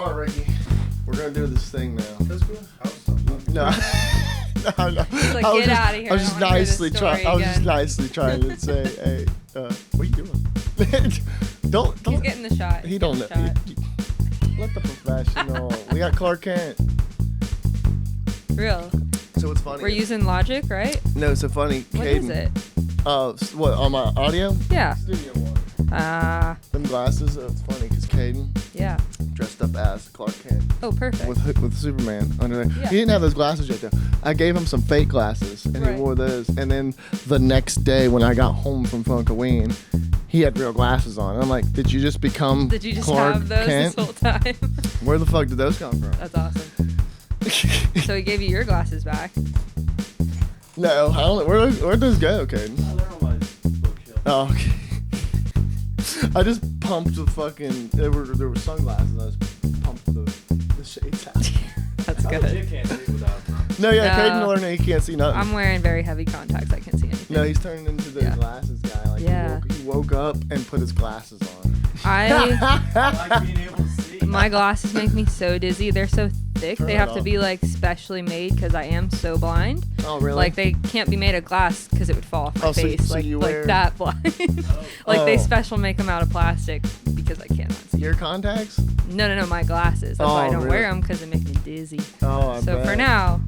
All right, Ricky. We're going to do this thing now. That's good. No. No. He's like, get out of here. I was just nicely trying to say, hey, what are you doing? don't. He's getting the shot. He don't know. Let the professional. We got Clark Kent. Real. So it's funny. We're using Logic, right? No, so funny. What Caden, is it? What, on my audio? Yeah. Studio one. Them glasses, it's funny because Caden Yeah. dressed up as Clark Kent. Oh, perfect. With Superman under there. Yeah. He didn't have those glasses yet though. I gave him some fake glasses and Right. he wore those. And then the next day when I got home from Funkaween, he had real glasses on. And I'm like, did you just become Did you just Clark have those Kent? this whole time? Where the fuck did those come from? That's awesome. So he gave you your glasses back. No, I don't. Where'd those go, Caden? They're on my bookshelf. Oh, okay. I just pumped the fucking. There were sunglasses. I just pumped the shades out. That's I good. legit can't see without them. No, yeah, No. Caden learned that he can't see nothing. I'm wearing very heavy contacts. I can't see anything. No, he's turning into the Yeah. glasses guy. Like Yeah. he woke up and put his glasses on. I like being able to see. My glasses make me so dizzy. They're so thick. Turn They it have to off. be like specially made because I am so blind. Oh, really? Like they can't be made of glass because it would fall off my Oh, so face. you like wear- that blind. Like they Oh. special make them out of plastic because I cannot see. Your contacts? No, my glasses. That's why I Oh, don't really? wear them because they make me dizzy. Oh, I So bet. for now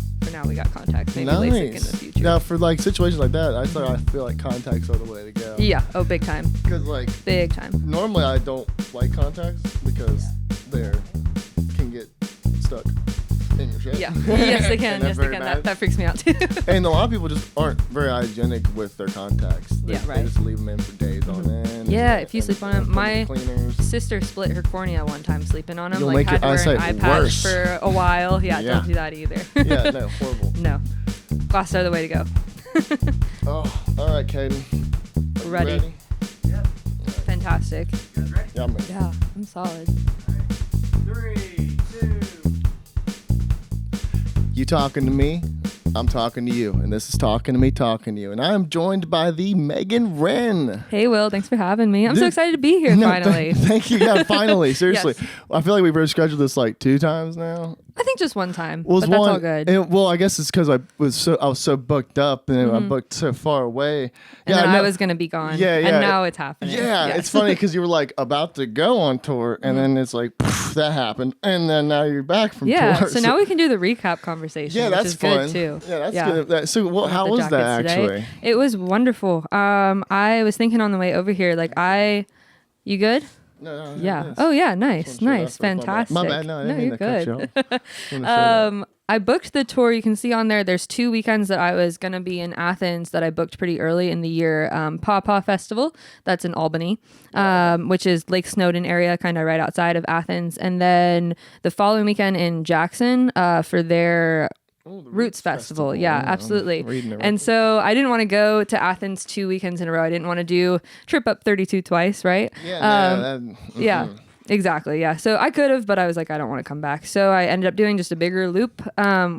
we got contacts. Maybe LASIK in the future. Now, for like situations like that, I feel like contacts are the way to go. Yeah. Oh, big time. Because like Big time. normally I don't like contacts because they're can get stuck in your shit. Yeah. Yes, they can. And Yes, they're they very can. bad. That freaks me out too. And a lot of people just aren't very hygienic with their contacts. They, Yeah, They right. just leave them in for days on end. Yeah, if you and- sleep on and them. put My in cleaners. sister split her cornea one time sleeping on them. You'll Like make had your to wear an eye eyesight patch worse. for a while. Yeah, Yeah. don't do that either. Yeah, no, horrible. No. Glasses are the way to go. Oh, all right, Caden. Are you Ready. Yep. Fantastic. You guys ready? Yeah, I'm ready. Yeah, I'm solid. All right. 3, 2. You talking to me? I'm talking to you, and this is talking to me, talking to you, and I am joined by the Megan Wren. Hey, Will, thanks for having me. I'm so Dude, excited to be here No, finally. thank you. Yeah, finally. Seriously, Yes. I feel like we've rescheduled this like 2 times now. I think just one time, Well, but it's that's one, all good. well, I guess it's because I was so booked up, and I booked so far away. and then no- I was going to be gone. Yeah, yeah. And now it's happening. Yeah, Yes. it's funny because you were like about to go on tour, and then it's like poof, that happened, and then now you're back from Yeah, tour. so now we can do the recap conversation, yeah, which that's is fun. good too. Yeah, that's good. So, well, With how the was that jackets today. actually? It was wonderful. I was thinking on the way over here, you good? No, Yeah. yes. Oh yeah, nice, Just wanna show that nice, first. My bad. fantastic. My bad. No, I didn't mean you're to cut you good. off. Just wanna show that. I booked the tour. You can see on there. There's 2 weekends that I was gonna be in Athens that I booked pretty early in the year. Paw Festival. That's in Albany, which is Lake Snowdon area, kind of right outside of Athens. And then the following weekend in Jackson for their Oh, the Roots Festival. Yeah, I'm absolutely. reading it right And so I didn't want to go to Athens 2 weekends in a row. I didn't want to do Trip Up 32 twice, right? Yeah, Yeah, exactly. Yeah. So I could have, but I was like, I don't want to come back. So I ended up doing just a bigger loop,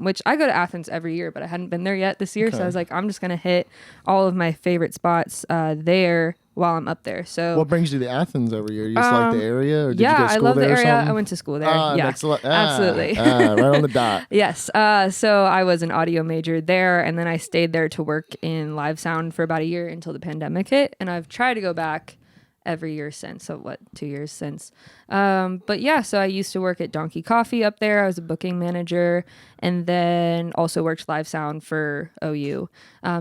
which I go to Athens every year, but I hadn't been there yet this year. So Okay. I was like, I'm just going to hit all of my favorite spots there while I'm up there. So What brings you to Athens every year? You just like the area, or did you yeah, go to I school love the there or area. something? I went to school there. Ah, Absolutely. right on the dot. Yes. So I was an audio major there, and then I stayed there to work in live sound for about a year until the pandemic hit. And I've tried to go back every year since. So 2 years since. But yeah, so I used to work at Donkey Coffee up there. I was a booking manager, and then also worked live sound for OU.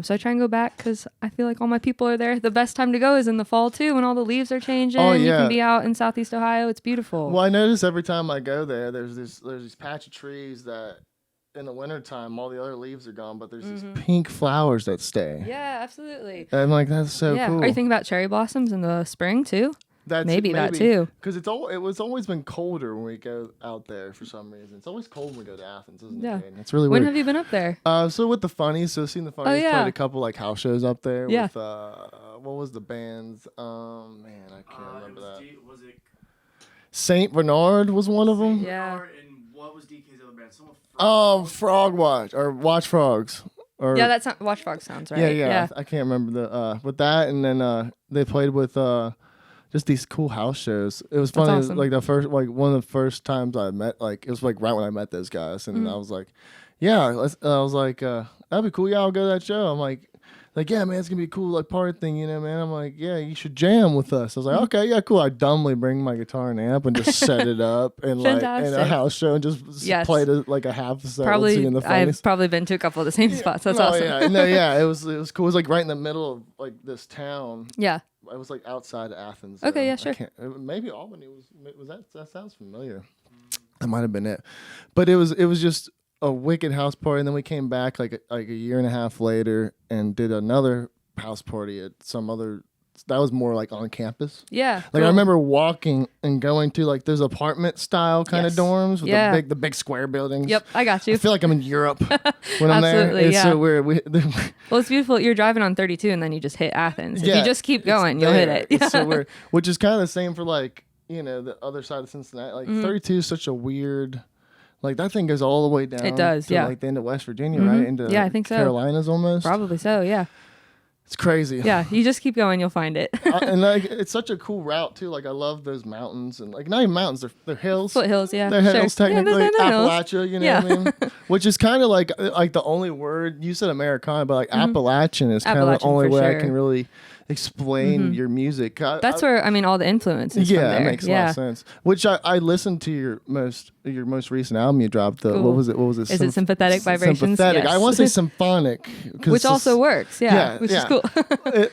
So I try and go back because I feel like all my people are there. The best time to go is in the fall too, when all the leaves are changing. Oh, You yeah. can be out in Southeast Ohio. It's beautiful. Well, I notice every time I go there, there's these patch of trees that in the wintertime all the other leaves are gone, but there's these pink flowers that stay. Yeah, absolutely. And I'm like, that's so Yeah. cool. Are you thinking about cherry blossoms in the spring too? That's maybe that too. Because it was always been colder when we go out there for some reason. It's always cold when we go to Athens, isn't Yeah. it? Caden? It's really When weird. have you been up there? So with the Funnies, so seeing the Funnies yeah. played a couple like house shows up there. Yeah. With what was the band's? Man, I can't remember that. Was it Saint Bernard was one of them. Yeah. And what was DK's other band? Someone Frog Watch or Watch Frogs. Or, Yeah, that's not Watchfrog sounds right. Yeah. I can't remember the with that, and then they played with just these cool house shows. It was That's funny. awesome. Like one of the first times I met, like it was like right when I met those guys, and Mm-hmm. I was like, yeah, I was like, that'd be cool. Yeah, I'll go to that show. I'm like, yeah, man, it's gonna be a cool like party thing, you know, man. I'm like, yeah, you should jam with us. I was like, Mm-hmm. okay, yeah, cool. I dumbly bring my guitar and amp and just set it up and like in a Fantastic. house show and just Yes. played like a half set. Probably, in the I've funniest. probably been to a couple of the same spots. That's No, awesome. Yeah, no, yeah, it was cool. It was like right in the middle of like this town. Yeah. I was like outside of Athens. Okay, yeah, I sure. maybe Albany was that. That sounds familiar. That might have been it, but it was just a wicked house party. And then we came back like a year and a half later and did another house party at some other. That was more like on campus. Yeah. Like cool. I remember walking and going to like those apartment style kind of Yes. dorms with Yeah. the big square buildings. Yep, I got I you. feel like I'm in Europe when I'm there. Absolutely, It's yeah. so weird. Well, it's beautiful. You're driving on 32 and then you just hit Athens. If Yeah, you just keep it's going, you'll hit there. it. It's so weird. Which is kind of the same for like, the other side of Cincinnati. Like Mm-hmm. 32 is such a weird, like that thing goes all the way down. It does, to yeah. like the end of West Virginia, Mhm. right? Into Yeah, I think so. Carolinas almost. Probably so, yeah. It's crazy. Yeah, you just keep going, you'll find it. And like it's such a cool route too. Like I love those mountains and like not even mountains, they're hills. Foothills, yeah. They're sure. hills technically. Yeah, they're hills. Appalachia, you know Yeah. what I mean? Which is kind of like the only word you said Americana, but like Appalachian is kind of the Mm-hmm. Appalachian only for way I sure. can really explain your music. That's where, I mean, all the influence is yeah, from there. it makes a lot of sense. Which I listened to your most recent album you dropped. Cool. What was it? Is it Sympathetic Vibrations? Sympathetic. Yes. I want to say symphonic, 'cause Which also works, yeah, yeah, which yeah. is cool.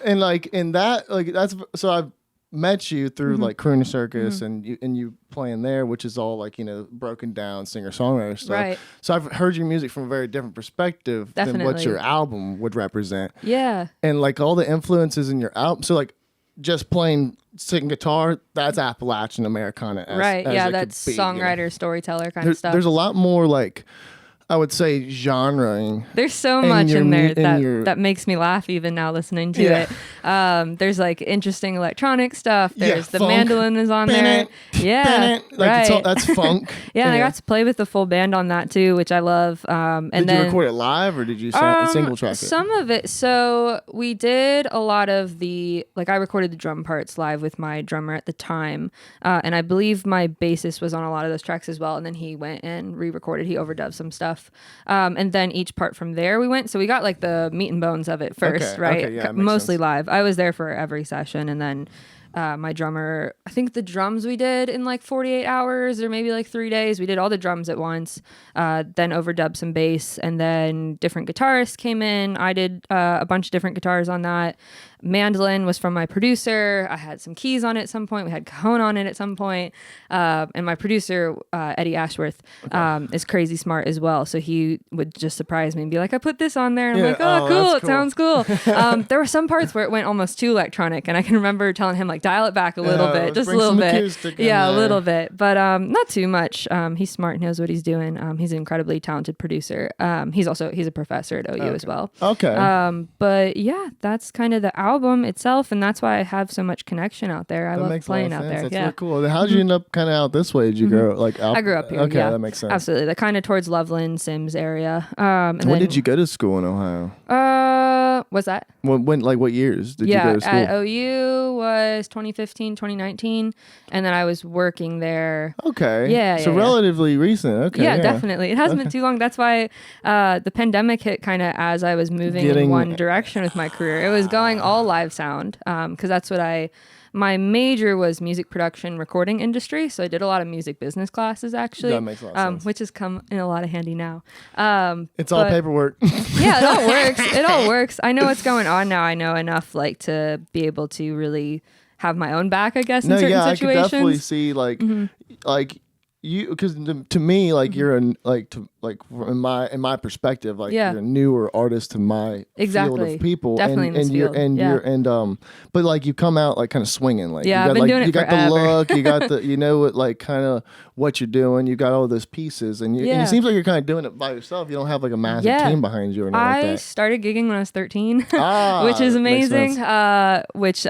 and like in that, like that's so I've met you through Mm-hmm. like Crooner Circus and you playing there, which is all like broken down singer songwriter stuff. Right. So I've heard your music from a very different perspective than what Definitely. your album would represent, Yeah. and like all the influences in your album. So like just playing singing guitar, that's Appalachian Americana, Right. as Yeah, it could that's be, songwriter, storyteller kind of There's, stuff. there's a lot more like I would say genreing. There's so and much your in there mu- and your- that makes me laugh even now listening to Yeah. it. There's like interesting electronic stuff. Yeah, There's the funk. mandolin is on there. Yeah, Like it's all, right. that's funk. Yeah, and I got to play with the full band on that too, which I love. And Did then, you record it live or did you single track it? Some of it. So we did a lot of I recorded the drum parts live with my drummer at the time. And I believe my bassist was on a lot of those tracks as well. And then he went and re-recorded. He overdubbed some stuff. And then each part from there we went. So we got like the meat and bones of it first, Okay, right? okay, yeah, it makes Mostly sense. live. I was there for every session. And then my drummer, I think the drums we did in like 48 hours or maybe like 3 days. We did all the drums at once, then overdubbed some bass, and then different guitarists came in. I did a bunch of different guitars on that. Mandolin was from my producer. I had some keys on it at some point. We had cajon on it at some point. And my producer, Eddie Ashworth, is crazy smart as well. So he would just surprise me and be like, I put this on there. And I'm Yeah, like, oh, oh, cool. that's It sounds cool. There were some parts where it went almost too electronic. And I can remember telling him, like, dial it back a little bit, just a bring little some bit. acoustic in Yeah, a there. little bit, but not too much. He's smart, knows what he's doing. He's an incredibly talented producer. He's a professor at OU as well. Okay. But yeah, that's kind of the album itself, and that's why I have so much connection out there. I That love makes a lot of playing out sense. there. That's Yeah. really cool. How did you end up kind of out this way? Did you grow like out? I grew up here. Okay, yeah. that makes sense. Absolutely. The kind of towards Loveland, Sims area. And When then, did you go to school in Ohio? what's that? When like what years did you go to school? At OU was 2015, 2019, and then I was working there. Okay. Yeah, So yeah, yeah. relatively recent. Okay. Yeah, definitely. It hasn't been too long. That's why the pandemic hit kind of as I was moving in one direction with my career. It was going all live sound because that's what my major was music production recording industry. So I did a lot of music business classes actually. That makes a lot of sense. Which has come in a lot of handy now. It's all but- paperwork. Yeah, it all works. It all works. I know what's going on now. I know enough like to be able to really have my own back, I guess, in certain I could situations. definitely see like you because to me like you're in in my perspective like Yeah. you're a newer artist to my field Exactly. of people Definitely and, in this and you're field. and Yeah. you're and but like you come out like kind of swinging like Yeah, you I've got been doing it you got forever. the look you got the what like kind of what you're doing you got all those pieces and, and Yeah. it seems like you're kind of doing it by yourself you don't have like a massive Yeah. team behind you or anything like I that. started gigging when I was 13, Ah, which is that makes amazing. sense. Which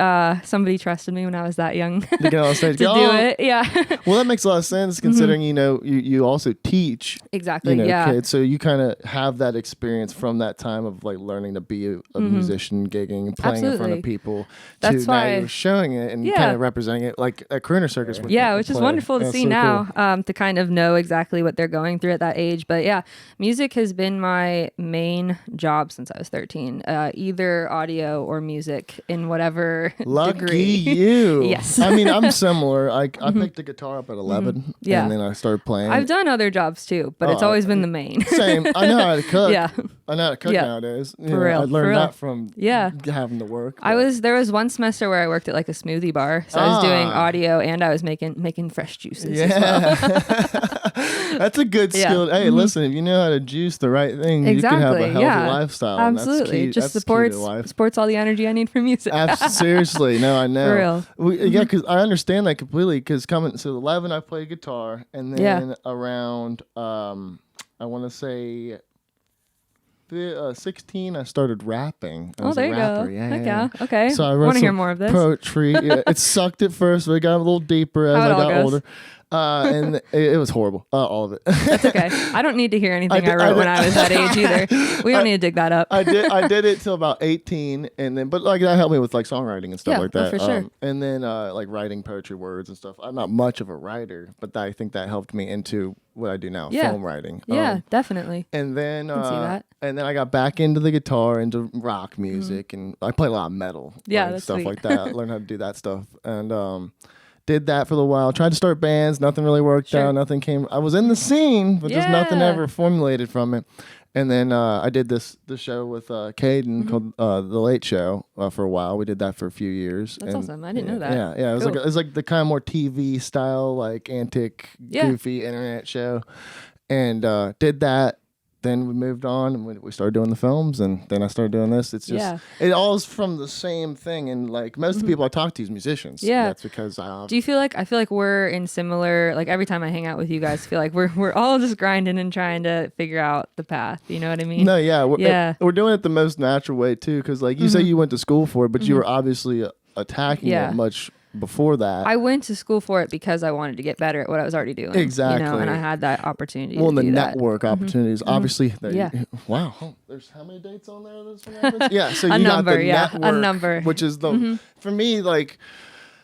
somebody trusted me when I was that young to To get on stage, do oh, it. Yeah. Well, that makes a lot of sense considering considering you also teach Exactly. Yeah. kids, so you kind of have that experience from that time of like learning to be a musician, gigging, and playing in front of Absolutely. people. That's now why- you're showing it and Yeah. kind of representing it like a crooner circus. With Which is play. wonderful to That's see so now, cool. to kind of know exactly what they're going through at that age. But yeah, music has been my main job since I was 13, either audio or music in whatever Lucky degree. you. Yes. I mean, I'm similar. I picked the guitar up at 11, Yeah. and then I started playing. I've done other jobs too, but it's Oh, always been the main. Same. I know how to cook. Yeah. I know how to cook Yeah. nowadays. You For know, real, I for learned real. that from Yeah. having to work. There was one semester where I worked at like a smoothie bar, so I was doing Ah. audio and I was making fresh juices. As well. Yeah. That's a good Yeah. skill. Hey, listen, if you know how to juice the right thing, you can have a Exactly, healthy yeah. lifestyle. and that's Absolutely, key- just that's key to supports life. supports all the energy I need from music. Seriously, no, I know. For real. Yeah, because I understand that completely. Because coming to 11, I played guitar, and then around I want to say 16, I started rapping. I was there a you rapper. go. Yeah, Heck yeah. Okay. So I want wrote to hear some more of this. poetry. Yeah, it sucked at first, but it got a little deeper as How I it all got goes. older. And it was horrible, all of it. That's okay. I don't need to hear anything I, I wrote did- when I was that age either. We don't need to dig that up. I did it till about 18, and then but like that helped me with like songwriting and stuff Yeah, like that. for sure. And then like writing poetry words and stuff. I'm not much of a writer, but I think that helped me into what I do now, Yeah. film writing. Yeah, definitely. And then can see that. and then I got back into the guitar, into rock music, and I played a lot of metal, Yeah, like, that's stuff sweet. like that. Learned how to do that stuff, and did that for a little while. Tried to start bands, nothing really worked Sure. out. Nothing came. I was in the scene, but just nothing Yeah. ever formulated from it. And then I did this show with Caden called The Late Show for a while. We did that for a few years. That's and awesome. I didn't know that. Yeah. Cool. It was like the kind of more TV style, like antic, Yeah. goofy internet show, and did that. Then we moved on and we started doing the films, and then I started doing this. It's just it all is from the same thing, and like most of the people I talk to is musicians. Yeah. That's because Do you feel like I feel like we're in similar, like every time I hang out with you guys, I feel like we're all just grinding and trying to figure out the path. You know what I mean? No, yeah, Yeah. we're doing it the most natural way too, because like you say you went to school for it, but you were obviously attacking Yeah. it much before that. I went to school for it because I wanted to get better at what I was already doing. Exactly. You know, and I had that opportunity. Well, to the do that. network opportunities, obviously. Yeah. Wow. There's how many dates on there? This one happens? Yeah. So A you number, got the yeah, a network, number. which is the for me like.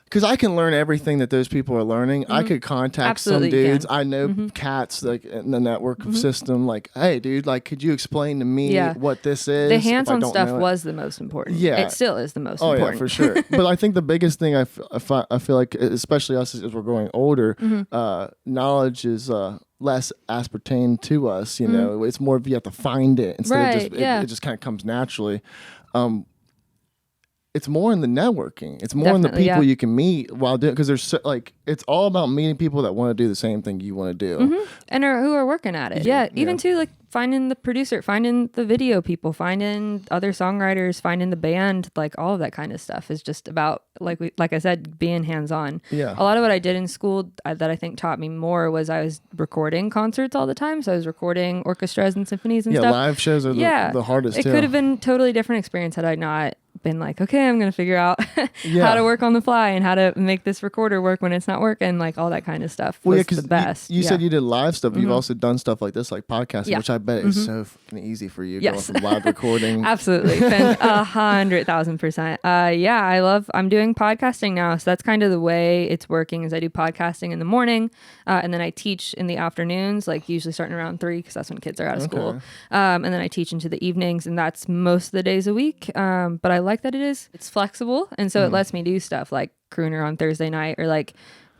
Because I can learn everything that those people are learning. I could contact Absolutely some you dudes. can. I know cats like in the network system. Like, hey, dude, like, could you explain to me Yeah. what this is? The if I hands-on don't stuff know it? was the most important. Yeah. It still is the most Oh important. yeah, for sure. But I think the biggest thing I feel like, especially us as we're growing older, knowledge is less aspartame to us. You know, it's more of you have to find it instead of just Right, yeah. it just kind of comes naturally. It's more in the networking. It's more in the Definitely, people yeah. you can meet while doing, because there's so, like it's all about meeting people that want to do the same thing you want to do. And who are working at it. Yeah, even too like finding the producer, finding the video people, finding other songwriters, finding the band, like all of that kind of stuff is just about like I said, being hands on. Yeah. A lot of what I did in school that I think taught me more was I was recording concerts all the time. So I was recording orchestras and symphonies and Yeah, stuff. live shows are the hardest It too. could have been totally different experience had I not been like, okay, I'm gonna figure out Yeah. how to work on the fly and how to make this recorder work when it's not working, like all that kind of stuff was the best. You said you did live stuff. You've also done stuff like this, like podcasting, Yeah. which I bet is so fucking easy for you. Yes. Going from live recording. Absolutely. 100,000%. Yeah, I'm doing podcasting now. So that's kind of the way it's working is I do podcasting in the morning and then I teach in the afternoons, like usually starting around 3 because that's when kids are out of school. And then I teach into the evenings and that's most of the days a week. But I like that it's flexible. And so it lets me do stuff like crooner on Thursday night or like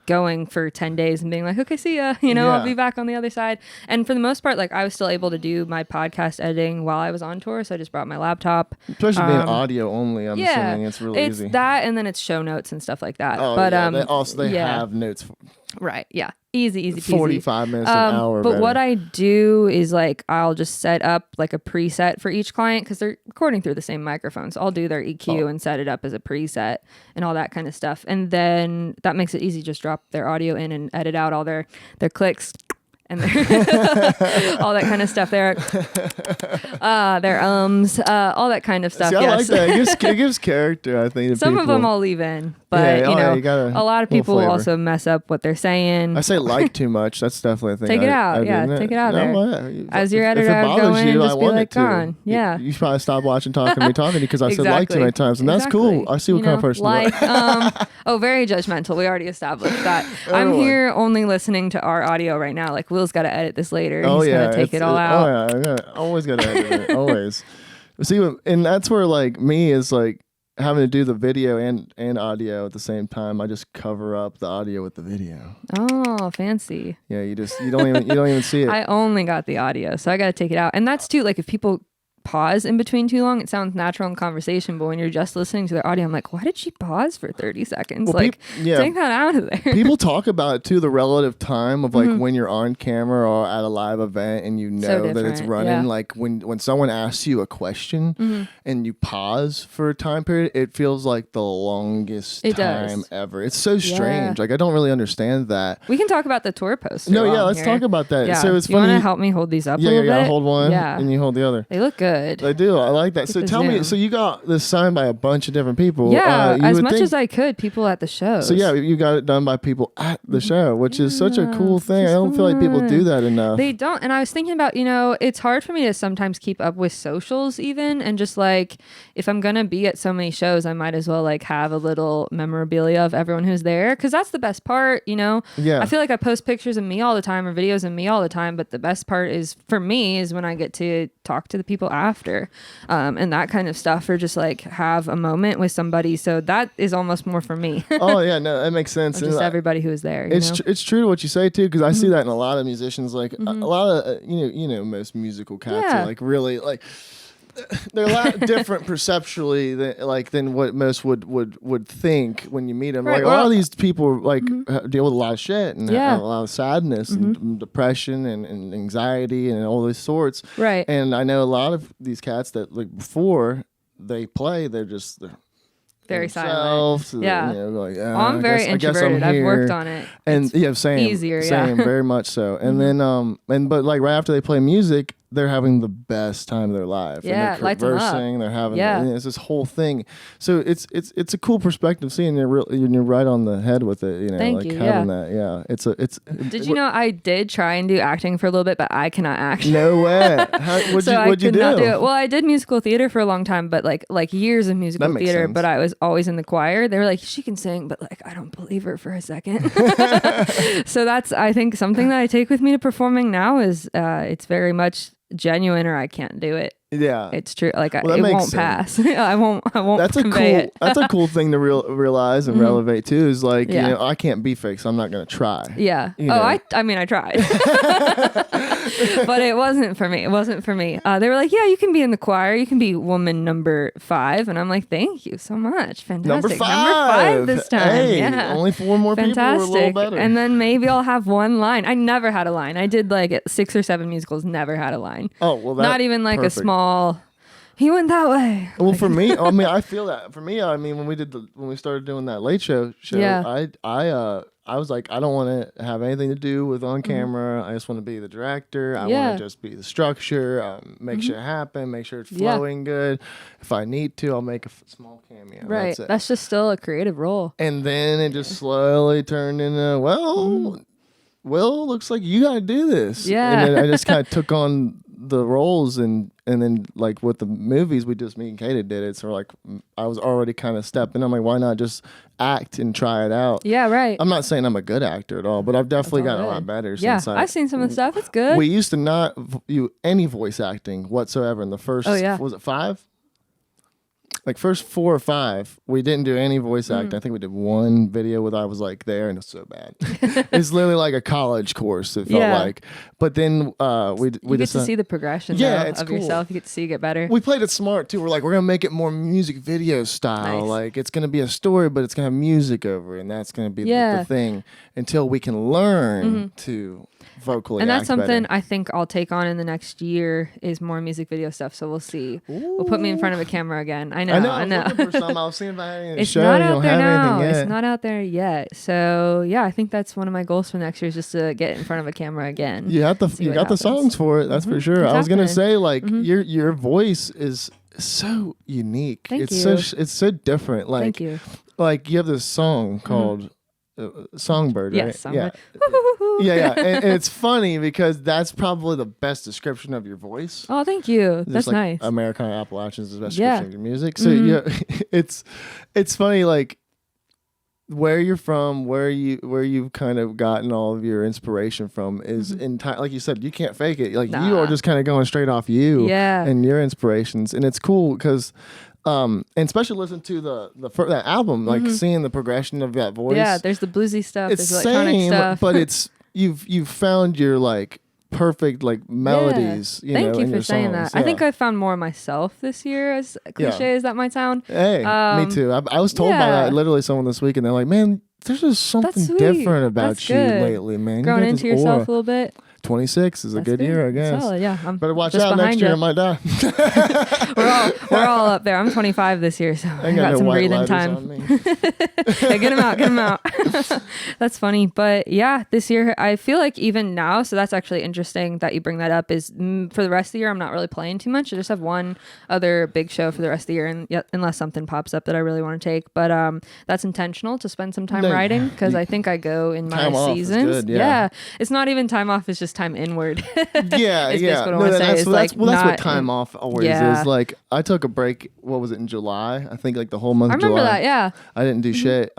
going for 10 days and being like, okay, see ya, I'll be back on the other side. And for the most part, like I was still able to do my podcast editing while I was on tour. So I just brought my laptop. Especially being audio only, I'm assuming it's really it's easy. that and then it's show notes and stuff like that. Oh, but yeah. They yeah. have notes. Right. Yeah. Easy peasy. 45 minutes, an hour. But better. what I do is like I'll just set up like a preset for each client because they're recording through the same microphone. So I'll do their EQ and set it up as a preset and all that kind of stuff. And then that makes it easy. Just drop their audio in and edit out all their clicks and their all that kind of stuff. Their all that kind of stuff. See, I like Yes. that. It gives character, I think. To Some of people. them I'll leave in, but you gotta- a lot of little people flavor. also mess up what they're saying. I say like too much. That's definitely a thing. Take it out. I do, Yeah, isn't it? take it out No, there. well, As your if editor, it I'd bothers go in you, and I just be want like, it to. gone. Yeah. You should probably stop watching Talking to Me Talking because I said like too many times, and that's cool. I see what kind of person you are. Like, very judgmental. We already established that. I'm Everyone. here only listening to our audio right now. Like, Will's got to edit this later. Oh He's yeah, gonna take it all out. Oh yeah, always gotta edit it. Always. See, and that's where like me is like having to do the video and audio at the same time. I just cover up the audio with the video. Oh, fancy. Yeah, you don't even see it. I only got the audio, so I got to take it out. And that's too, like, if people pause in between too long, it sounds natural in conversation, but when you're just listening to their audio, I'm like, why did she pause for 30 seconds? Well, like, take that out of there. People talk about it too, the relative time of like when you're on camera or at a live event and you know that it's different, running. yeah. Like when someone asks you a question and you pause for a time period, it feels like the longest time ever. It's so strange. Like I don't really understand that. We can talk about the tour poster. No, while I'm let's here. talk about that. Yeah. So it's you funny. want to help me hold these up a Yeah, little yeah, bit? hold one Yeah. and you hold the other. They look good. I do. I like that. So the tell me. zoom. So you got this signed by a bunch of different people. Yeah, you as would much think- as I could, people at the show. So yeah, you got it done by people at the show, which is such a cool thing. I don't feel like people do that enough. They don't. And I was thinking about, it's hard for me to sometimes keep up with socials even. And just like, if I'm going to be at so many shows, I might as well like have a little memorabilia of everyone who's there. Cause that's the best part, Yeah. I feel like I post pictures of me all the time or videos of me all the time. But the best part is for me is when I get to talk to the people after and that kind of stuff, or just like have a moment with somebody. So that is almost more for me. Oh yeah, no, that makes sense. Just everybody who is there. It's true to what you say too, because I see that in a lot of musicians. Like a lot of most musical cats are like really like they're a lot different perceptually than what most would think when you meet them. Right, Like a lot of these people like deal with a lot of shit and have a lot of sadness and depression and anxiety and all these sorts. Right. And I know a lot of these cats that like before they play, they're very silent. Yeah. Like, I'm very introverted. I've worked on it. And same. easier, Same, very much so. And then but like right after they play music, they're having the best time of their life. Yeah, and lights they're 'em up. conversing, they're having Yeah. it's this whole thing. So it's a cool perspective seeing you're right on the head with it, Thank like you, having that. Yeah. It's Did you know I did try and do acting for a little bit, but I cannot act. No way. What'd you do? Not do it. Well, I did musical theater for a long time, but like years of musical That makes theater. sense. But I was always in the choir. They were like, she can sing, but like I don't believe her for a second. So that's I think something that I take with me to performing now is it's very much genuine, or I can't do it. Yeah. It's true. Like Well, it that makes won't pass. I won't. That's convey it. that's a cool thing to realize and relevate too. Is like Yeah. I can't be fake, so I'm not gonna try. Yeah. You know. I mean, I tried, but it wasn't for me. It wasn't for me. They were like, "Yeah, you can be in the choir. You can be woman number 5," and I'm like, "Thank you so much. Fantastic. Number 5 this time. Hey, yeah, only 4 more people were a little fantastic. better. And then maybe I'll have one line. I never had a line. I did like 6 or 7 musicals. Never had a line. Oh well, Not even like perfect. a small. He went that way. Well, for me, I mean, I feel that. For me, I mean, when we started doing that late show, Yeah. I was like, I don't want to have anything to do with on camera. I just want to be the director. I Yeah. want to just be the structure, make shit happen, make sure it's Yeah. flowing good. If I need to, I'll make a small cameo. Right. That's it. That's just still a creative role. And then it just slowly turned into, well, looks like you got to do this. Yeah. And then I just kind of took on the roles and then like with the movies, me and Kata did it. So like I was already kind of stepping. I'm like, why not just act and try it out? Yeah. Right. I'm not saying I'm a good actor at all, but I've definitely all gotten a good. lot better Yeah. since I've seen some of the stuff. It's good. we used to not do any voice acting whatsoever in the first, Oh, yeah. was it 5? Like first 4 or 5, we didn't do any voice Mm. acting. I think we did one video with I was like there, and it's so bad. It's literally like a college course. It felt Yeah. like, but then we you get to see the progression Yeah, though, it's of cool. yourself. You get to see you get better. we played it smart too. We're like, we're gonna make it more music video style. Nice. Like it's gonna be a story, but it's gonna have music over it, and that's gonna be Yeah. the thing until we can learn to vocally. And that's act something better. I think I'll take on in the next year is more music video stuff. So we'll see. We'll put me in front of a camera again. I know I know. I I'm know. looking for some. I was seeing if I had any to It's show. not You out don't there have now. anything yet. It's not out there yet. So yeah, I think that's one of my goals for next year is just to get in front of a camera again. You got the see you what got the happens. songs for it. That's for sure. It's I was gonna happening. say like your voice is so unique. Thank it's you. so it's so different. Like Thank you. like you have this song called Songbird, right? Yes, Yeah. Yeah. And it's funny because that's probably the best description of your voice. Oh, thank you. Just That's like nice. Americana Appalachians is the best Yeah. description of your music. So yeah, it's funny like where you're from, where you've kind of gotten all of your inspiration from is entire. Like you said, you can't fake it. Like you Nah. are just kind of going straight off you Yeah. and your inspirations, and it's cool because. And especially listen to that album, like seeing the progression of that voice. Yeah, there's the bluesy stuff, It's there's electronic same, stuff. but it's you've found your like perfect like melodies. You Thank know, you in for your saying songs. that. I think Yeah. I found more myself this year, as cliche as that might sound. Hey, me too. I was told by yeah. that literally someone this week, and they're like, "Man, there's just something sweet. different about That's you good. lately, man. Growing you got into this yourself aura." a little bit. 26 is a That's good year, I guess. Solid, yeah. I'm Better watch just out next behind year. I ya. might die. We're all up there. I'm 25 this year, so I ain't got no some white breathing lighters time. on me. Yeah, get him out. That's funny. But yeah, this year I feel like even now, so that's actually interesting that you bring that up, is for the rest of the year I'm not really playing too much. I just have one other big show for the rest of the year, and unless something pops up that I really want to take. But that's intentional to spend some time No, writing, because I think I go in my Time off is seasons. good, yeah. It's not even time off, it's just time inward. Yeah, Is yeah. basically what I wanna say, that's is, well, like, that's what not time in- off always Yeah. is. Like I took a break. What was it in July? I think like the whole month. I of remember July. that, yeah. I didn't do shit.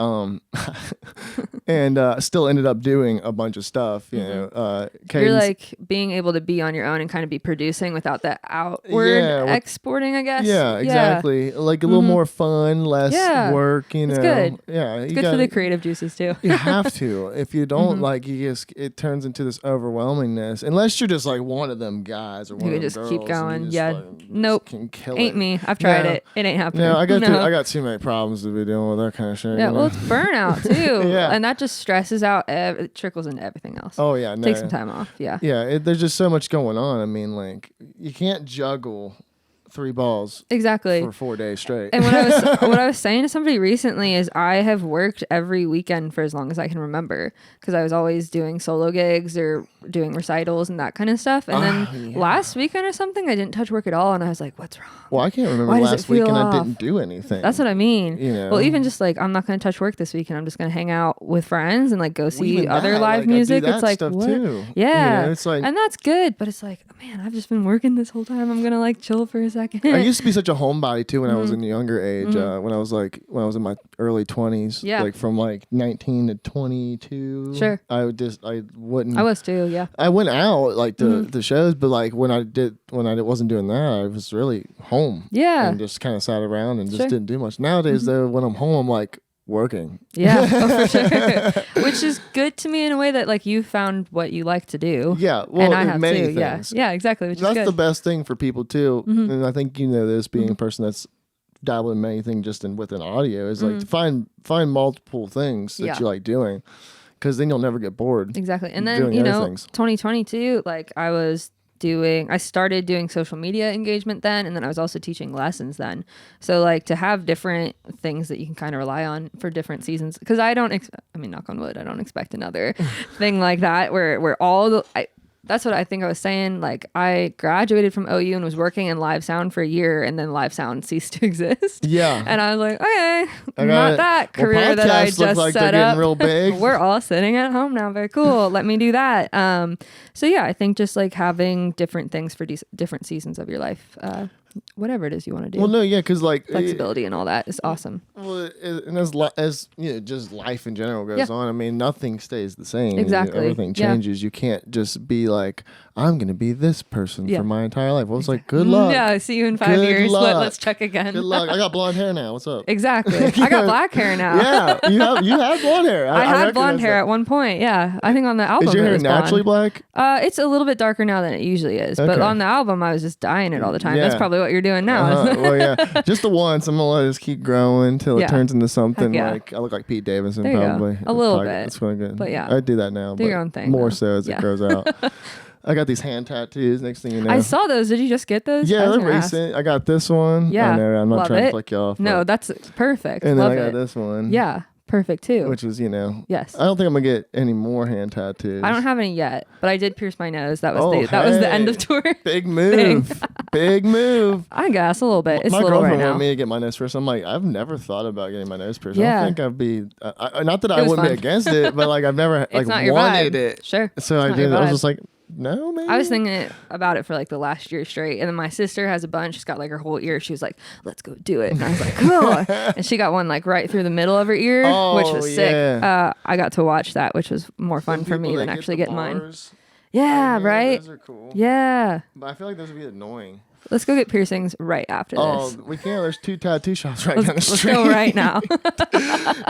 And still ended up doing a bunch of stuff. You know, You're Cadence- like being able to be on your own and kind of be producing without the outward Yeah, exporting, I guess. Yeah, exactly. Like a little more fun, less Yeah. work. You know, It's good. Yeah, It's you good for gotta- the creative juices too. You have to. If you don't, like, you just it turns into this overwhelmingness. Unless you're just like one of them guys or one You of can them just keep girls and going. you just Yeah. fucking just Nope. can kill Ain't it. me. I've tried No. it. It ain't happening. No, I got No. I got too many problems to be dealing with that kind of shit. Yeah, you well, know? it's burnout too. Yeah. And that just stresses out. It trickles into everything else. Oh yeah, no. Take some time off. Yeah. Yeah, there's just so much going on. I mean, like you can't juggle 3 balls Exactly. for 4 days straight. And what I was saying to somebody recently is I have worked every weekend for as long as I can remember, because I was always doing solo gigs or doing recitals and that kind of stuff. And then last weekend or something, I didn't touch work at all, and I was like, "What's wrong?" Well, I can't remember Why does it last feel weekend I off? didn't do anything. That's what I mean. You know? Well, even just like I'm not going to touch work this weekend. I'm just going to hang out with friends and like go Well, see even other that, live like, I do music. that It's like stuff what? too. Yeah, You know, it's like and that's good. But it's like, man, I've just been working this whole time. I'm gonna like chill for a second. I used to be such a homebody too when I was Mm-hmm. in a younger age. When I was in my early 20s. Yeah. Like from like 19 to 22. Sure. I wouldn't. I was too. Yeah. I went out like to Mm-hmm. the shows, but like when I wasn't doing that, I was really home. Yeah. And just kind of sat around and just Sure. Mm-hmm. didn't do much. Nowadays though, when I'm home, I'm like working. Yeah, oh, for sure. Which is good to me in a way that like you found what you like to do. Yeah. Well, and I have many too. things. Yeah, exactly. Which That's is good. the best thing for people too, Mm-hmm. and I think you know this being a person that's dabbled in many things just within audio is like to find multiple things that Mm-hmm. Yeah. you like doing, because then you'll never get bored. Exactly. And then, doing you other know, things. 2022, like I started doing social media engagement then, and then I was also teaching lessons then. So like to have different things that you can kind of rely on for different seasons, because I mean, knock on wood, I don't expect another thing like that where that's what I think I was saying. Like I graduated from OU and was working in live sound for a year, and then live sound ceased to exist. Yeah. And I was like, okay, I got not it. that Well, career that I podcasts just look like set they're up. getting real big. We're all sitting at home now. Very cool. Let me do that. So yeah, I think just like having different things for different seasons of your life, whatever it is you want to do. Well, no, yeah, because like Flexibility and all that is awesome. Well, and as you know, just life in general goes Yeah. on. I mean, nothing stays the same. Exactly. Everything Yeah. changes. You can't just be like, I'm going to be this person Yeah. for my entire life. Well, it's like, good luck. Yeah, I see you in 5 Good years. luck. Let's check again. Good luck. I got blonde hair now. What's up? Exactly. I got black hair now. Yeah, you have blonde hair. I had blonde recognize hair that. at one point. Yeah, I think on the album Is your it hair was blonde. naturally black? It's a little bit darker now than it usually is, but Okay. on the album I was just dyeing it all the time. Yeah. That's probably probably what you're doing now. Well, yeah, just the once. I'm gonna let this keep growing till Yeah. it turns into something Heck yeah. like I look like Pete Davidson There you go. probably. A little Probably- bit. It's really good. But yeah. I do that now. Do but your own thing, More though. so as Yeah. it grows out. I got these hand tattoos. Next thing you know, I saw those. Did you just get those? I yeah, was they're gonna ask. recent. I got this one. Yeah. I know, I'm not Love trying to it. flick you off. No, but- that's perfect. and then Love I got it. this one. Yeah, perfect too. Which is, Yes. I don't think I'm gonna get any more hand tattoos. I don't have any yet, but I did pierce my nose. That was Oh, that was the end hey. of tour. Big move. Big move. I guess a little bit. It's My a little right girlfriend now. wanted me to get my nose pierced. I'm like, I've never thought about getting my nose pierced. I Yeah. don't think I'd be. Not that I was wouldn't be fun. against it, but like I've never It's like not your wanted vibe. it. Sure. So I not your did. I was vibe. just like, no, man. I was thinking about it for like the last year straight, and then my sister has a bunch. She's got like her whole ear. She was like, "Let's go do it," and I was like, "Cool." And she got one like right through the middle of her ear, which was sick. yeah. I got to watch that, which was more fun for me than actually getting mine. Yeah, right. Those are cool. Yeah. But I feel like those would be annoying. Let's go get piercings right after Oh, this. we can't. There's 2 tattoo shops right down the Let's street. go right now.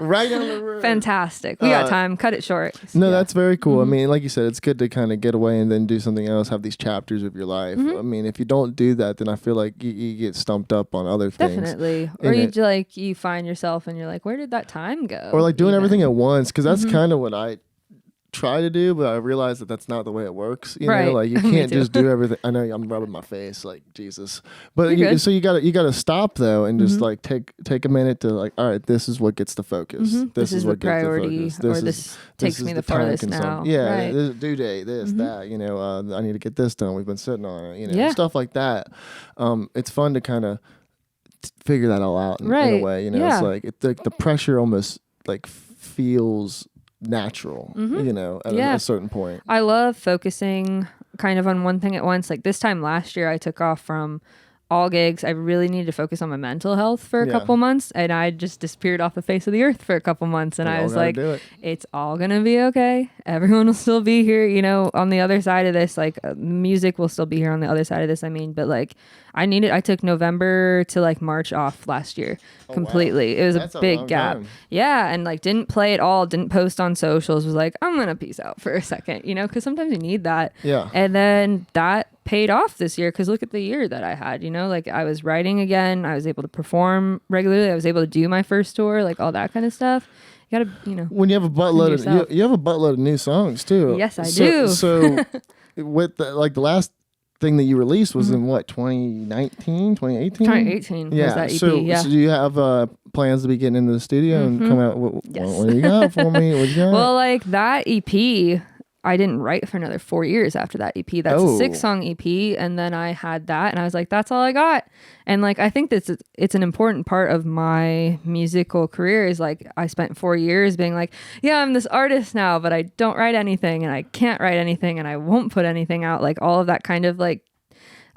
Right down the road. Fantastic. We got time. Cut it short. No, Yeah. that's very cool. Mm-hmm. I mean, like you said, it's good to kind of get away and then do something else, have these chapters of your life. Mm-hmm. I mean, if you don't do that, then I feel like you get stumped up on other things. Definitely. Or And you it- like you find yourself and you're like, where did that time go? Or like doing even? everything at once, because that's Mm-hmm. kind of what I try to do, but I realize that that's not the way it works. You know, Right. like you Me can't too. just do everything. I know I'm rubbing my face, like Jesus, but You're good. so you gotta stop though and just Mhm. like take a minute to like, all right, this is what gets the focus. Mhm. This is the what gets priority, focus. or this takes is me the time farthest now. consuming. Yeah, Right. this is due date, this, Mhm. that. You know, I need to get this done. We've been sitting on it. You know, Yeah. stuff like that. It's fun to kind of figure that all out in a Right. way. You know, Yeah. it's like the pressure almost like feels natural. Mhm. You know, at Yeah. a certain point. I love focusing kind of on one thing at once. Like this time last year, I took off from all gigs. I really needed to focus on my mental health for a Yeah. couple months, and I just disappeared off the face of the earth for a couple months. And We I all was gotta like, do it. it's all gonna be okay. Everyone will still be here, you know, on the other side of this. Like music will still be here on the other side of this. I mean, but like I took November to like March off last year wow. completely. It was That's a a big long gap. time. Yeah. And like didn't play at all, didn't post on socials, was like, I'm gonna peace out for a second, you know, because sometimes you need that. Yeah. And then that paid off this year because look at the year that I had, you know, like I was writing again. I was able to perform regularly. I was able to do my first tour, like all that kind of stuff. You gotta, you know. When you have a buttload of yourself. you have a buttload of new songs too. Yes, I do. So with the last thing that you released was Mm-hmm. in what 2019, 2018? 2018 Yeah. was that EP. So yeah. so do you have plans to be getting into the studio and come out? Yes. What do you got for me? What you got? Well, like that EP, I didn't write for another 4 years after that EP. That's Oh. a 6-song EP. And then I had that and I was like, that's all I got. And like, I think it's an important part of my musical career is like, I spent 4 years being like, yeah, I'm this artist now, but I don't write anything and I can't write anything and I won't put anything out. Like all of that kind of like,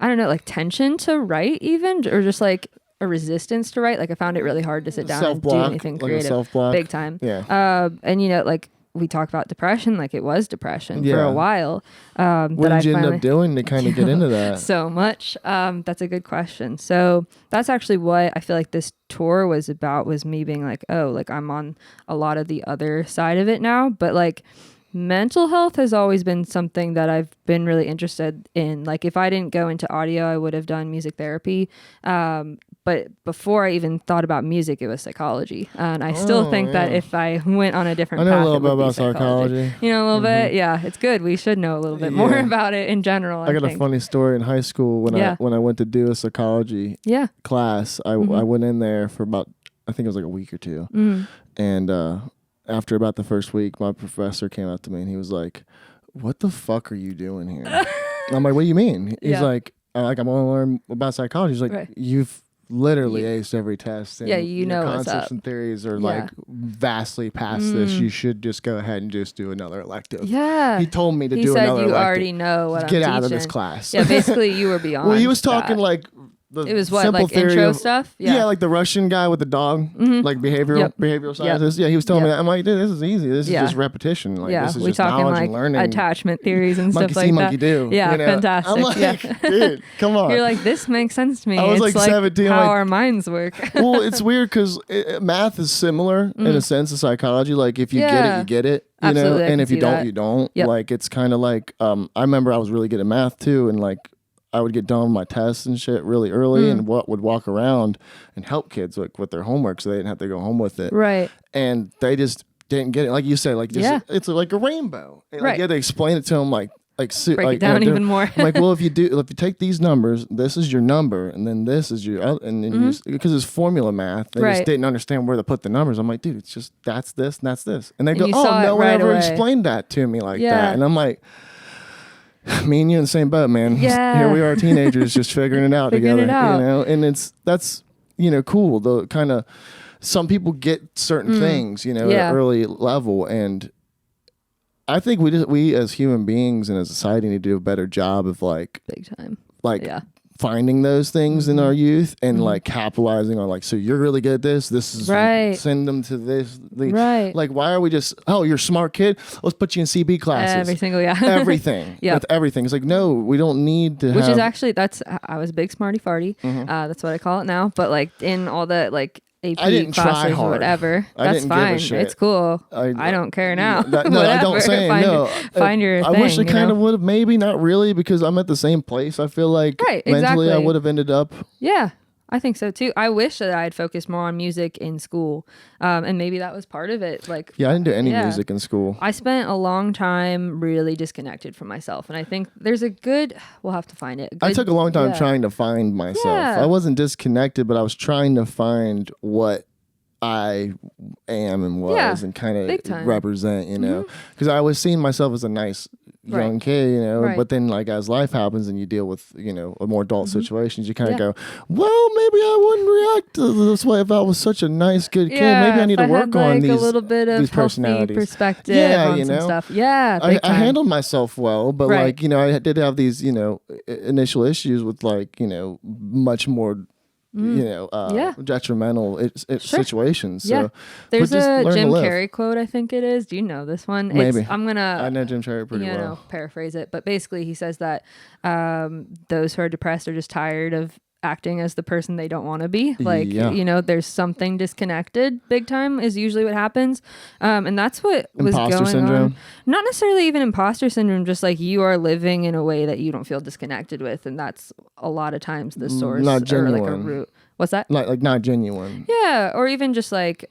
I don't know, like tension to write even, or just like a resistance to write. Like I found it really hard to sit down and do Self-block, anything like a creative. self-block. Big time. Yeah. And you know, like we talk about depression, like it was depression for Yeah. a while. What that did you end finally- up doing to kind of get into that? so much. That's a good question. So that's actually what I feel like this tour was about, was me being like, oh, like I'm on a lot of the other side of it now. But like mental health has always been something that I've been really interested in. Like if I didn't go into audio, I would have done music therapy. But before I even thought about music, it was psychology. And I still Oh, think that yeah. if I went on a different I know path, a little it bit would be about psychology. You know, a little bit. Yeah, it's good. We should know a little bit more Yeah. about it in general. I got think. a funny story in high school when Yeah. I went to do a psychology Yeah. class. I went in there for about, I think it was like a week or two. Mm. And after about the first week, my professor came up to me and he was like, "What the fuck are you doing here?" And I'm like, "What do you mean?" He's Yeah. like, "I want to learn about psychology." He's like, Right. "You've literally aced every test. And Yeah, you your know what's concepts up." and theories are Yeah. like vastly past this. You should just go ahead and just do another elective." Yeah. He told me to He do said another you elective. already know what Get I'm out teaching. of this class. Yeah, basically you were beyond. Well, he was talking that. like the It was what, simple like theory intro of- stuff? Yeah. Yeah. like the Russian guy with the dog, like behavioral Yep. scientist. Yeah, he was telling me Yep. that. I'm like, dude, this is easy. This Yeah. is just repetition. Like, yeah, this is we just talking knowledge like and learning. attachment theories and Monkey stuff see, like monkey that. do. Yeah, you know? fantastic. I'm like, yeah. dude, come on. You're like, this makes sense to me. I was It's like 17, how like- our minds work. Well, it's weird because math is similar in a sense to psychology. Like, if you get it, Mm. Yeah. you get it. You Absolutely, I know, and can if you see don't, that. you don't. Yep. Like, it's kind of like I remember I was really good at math too, and like I would get done with my tests and shit really early, and would walk around and help kids like with their homework, so they didn't have to go home with it. Right. And they just didn't get it, like you said, like just, it's like a rainbow. And, like, Right. you had to explain it to them like Break it down even more. I'm like, well, if you take these numbers, this is your number, and then this is your, and then you because it's formula math, they just didn't understand where to put the numbers. I'm like, dude, it's just that's this and that's this, and they go, you oh, saw it no one right ever away. explained that to me like that, and I'm like, me and you in the same boat, man. Yeah. Here we are, teenagers, just figuring it out Figuring together, it out. you know, and that's cool. The kind of some people get certain things, at an early level, and I think we as human beings and as a society need to do a better job of big time. Finding those things in our youth and like capitalizing on like, so you're really good at this. This is Right. Send them to this. Right. Like, why are we just? Oh, you're a smart kid. Let's put you in CB classes. Every single Everything. Yeah. With everything. It's like, no, we don't need to. Which have, is actually I was a big smarty farty. That's what I call it now. But like in all the like AP I didn't try classes hard. or whatever, I that's didn't give a fine. shit. It's cool. I don't care now. No, I don't Whatever. say Find your I thing, wish I you kind know? of would have, maybe not really, because I'm at the same place. I feel like Right, mentally I exactly. would have ended up. Yeah, I think so too. I wish that I had focused more on music in school, and maybe that was part of it. Like, Yeah, I didn't do any Yeah. music in school. I spent a long time really disconnected from myself, and I think there's a good. We'll have to find it. I took a long time yeah. trying to find myself. Yeah. I wasn't disconnected, but I was trying to find what I am and was, Yeah, and kind big of time. represent, because I was seeing myself as a nice young Right. kid, Right. but then like as life happens and you deal with, more adult situations, you kind of Yeah. go, well, maybe I wouldn't react to this way if I was such a nice, good kid. Yeah, Maybe I need if to work had, on like, these a little bit of these healthy personalities. perspective Yeah, on some stuff. Yeah, I big time. handled myself well, but Right. like, I did have these, initial issues with like, much more, Yeah. detrimental situations. Yeah. So There's but just a learn to Jim live. Carrey quote, I think it is. Do you know this one? Maybe. I'm I gonna know Jim Carrey pretty well. paraphrase it, but basically he says that those who are depressed are just tired of acting as the person they don't want to be. Like, Yeah. there's something disconnected big time is usually what happens. And that's what was Imposter going syndrome. on. Not necessarily even imposter syndrome, just like you are living in a way that you don't feel disconnected with. And that's a lot of times the source Not or like a genuine. root. What's that? Not genuine. Yeah, or even just like